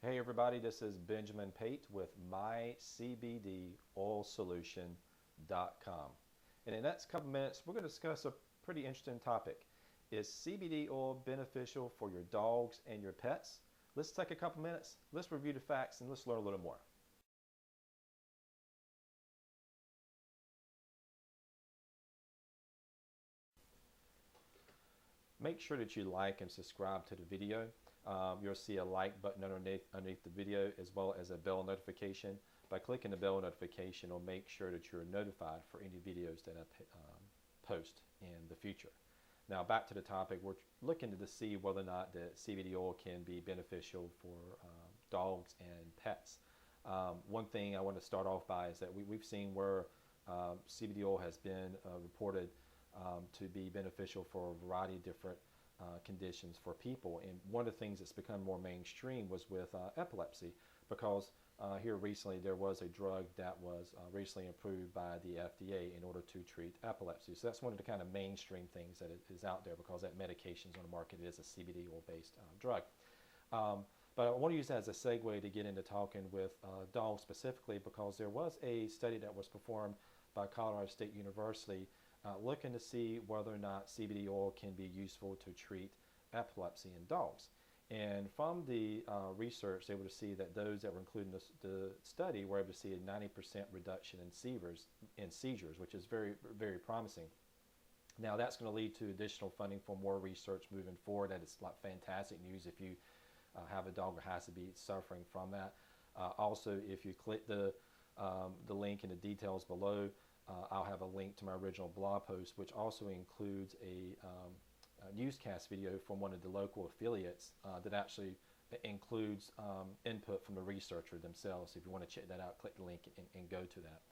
Hey everybody, this is Benjamin Pate with mycbdoilsolution.com. And in the next couple minutes, we're going to discuss a pretty interesting topic. Is CBD oil beneficial for your dogs and your pets? Let's take a couple minutes, let's review the facts, and let's learn a little more. Make sure that you like and subscribe to the video. You'll see a like button underneath the video, as well as a bell notification. By clicking the bell notification, it'll make sure that you're notified for any videos that I post in the future. Now back to the topic, we're looking to see whether or not the CBD oil can be beneficial for dogs and pets. One thing I want to start off by is that we've seen where CBD oil has been reported to be beneficial for a variety of different conditions for people. And one of the things that's become more mainstream was with epilepsy, because here recently there was a drug that was recently approved by the FDA in order to treat epilepsy. So that's one of the kind of mainstream things that is out there, because that medication is on the market. It is a CBD oil based drug. But I want to use that as a segue to get into talking with dogs specifically, because there was a study that was performed by Colorado State University looking to see whether or not CBD oil can be useful to treat epilepsy in dogs. And from the research, they were able to see that those that were included in the study were able to see a 90% reduction in seizures, which is very, very promising. Now that's going to lead to additional funding for more research moving forward. That is like fantastic news if you have a dog that has to be suffering from that. Also, if you click the link in the details below, I'll have a link to my original blog post, which also includes a newscast video from one of the local affiliates that actually includes input from the researcher themselves. If you want to check that out, click the link and go to that.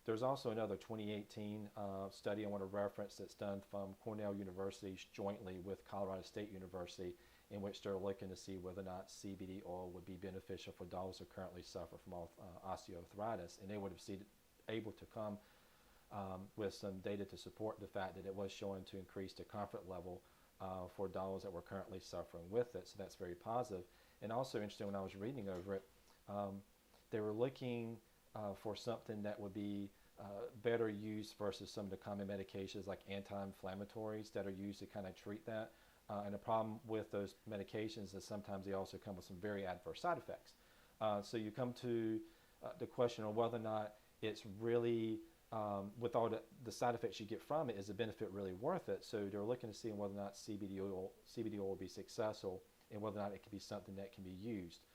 There's also another 2018 study I want to reference that's done from Cornell University jointly with Colorado State University, in which they're looking to see whether or not CBD oil would be beneficial for dogs who currently suffer from osteoarthritis. And they would have able to come with some data to support the fact that it was showing to increase the comfort level for dogs that were currently suffering with it. So that's very positive. And also interesting, when I was reading over it, they were looking for something that would be better used versus some of the common medications like anti-inflammatories that are used to kind of treat that. And the problem with those medications is sometimes they also come with some very adverse side effects. So you come to the question of whether or not it's really, with all the side effects you get from it, is the benefit really worth it? So they're looking to see whether or not CBD oil will be successful, and whether or not it can be something that can be used.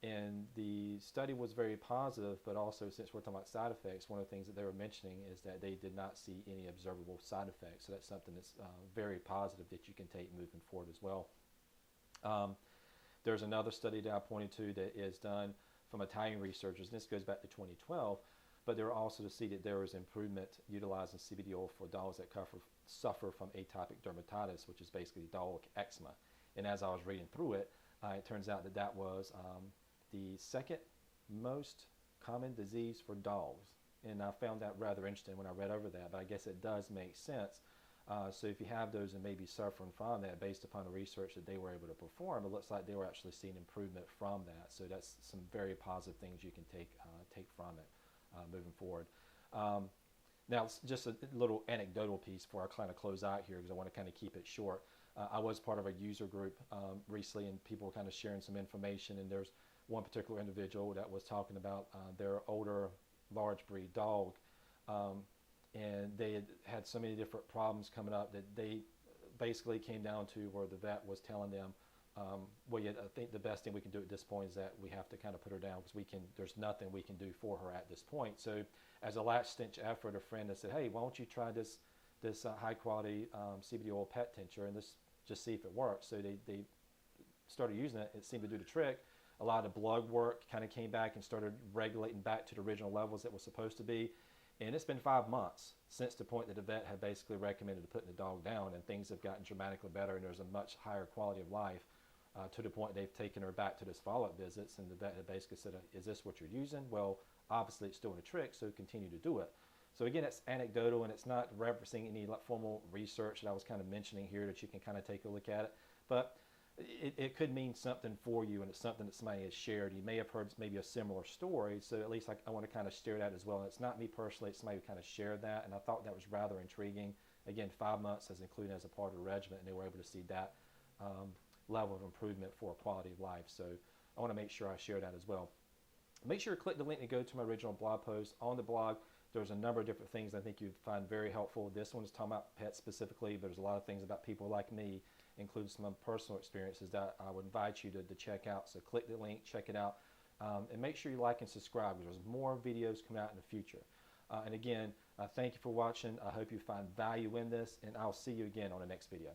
And the study was very positive, but also, since we're talking about side effects, one of the things that they were mentioning is that they did not see any observable side effects. So that's something that's very positive that you can take moving forward as well. There's another study that I pointed to that is done from Italian researchers, and this goes back to 2012, but they were also to see that there was improvement utilizing CBD oil for dogs that suffer from atopic dermatitis, which is basically dog eczema. And as I was reading through it, it turns out that that was the second most common disease for dogs. And I found that rather interesting when I read over that, but I guess it does make sense. So if you have those and maybe suffering from that, based upon the research that they were able to perform, it looks like they were actually seeing improvement from that. So that's some very positive things you can take from it moving forward. Now, just a little anecdotal piece before I kind of close out here, because I want to kind of keep it short. I was part of a user group recently, and people were kind of sharing some information, and there's one particular individual that was talking about their older large breed dog, and they had so many different problems coming up that they basically came down to where the vet was telling them, well, yeah, I think the best thing we can do at this point is that we have to kind of put her down, because there's nothing we can do for her at this point. So as a last-ditch effort, a friend had said, hey, why don't you try this high-quality CBD oil pet tincture, and just see if it works. So they started using it. It seemed to do the trick. A lot of blood work kind of came back and started regulating back to the original levels it was supposed to be. And it's been 5 months since the point that the vet had basically recommended putting the dog down, and things have gotten dramatically better, and there's a much higher quality of life to the point they've taken her back to this follow-up visits, and the vet had basically said, is this what you're using? Well, obviously it's doing a trick, so continue to do it. So again, it's anecdotal, and it's not referencing any formal research that I was kind of mentioning here that you can kind of take a look at it. But it could mean something for you, and it's something that somebody has shared. You may have heard maybe a similar story, so at least I want to kind of share that as well. And it's not me personally, it's somebody who kind of shared that, and I thought that was rather intriguing. Again, 5 months as included as a part of the regimen, and they were able to see that level of improvement for quality of life. So I want to make sure I share that as well. Make sure to click the link to go to my original blog post. On the blog, there's a number of different things I think you'd find very helpful. This one is talking about pets specifically, but there's a lot of things about people like me, including some personal experiences that I would invite you to check out. So click the link, check it out, and make sure you like and subscribe, because there's more videos coming out in the future. And again, thank you for watching. I hope you find value in this, and I'll see you again on the next video.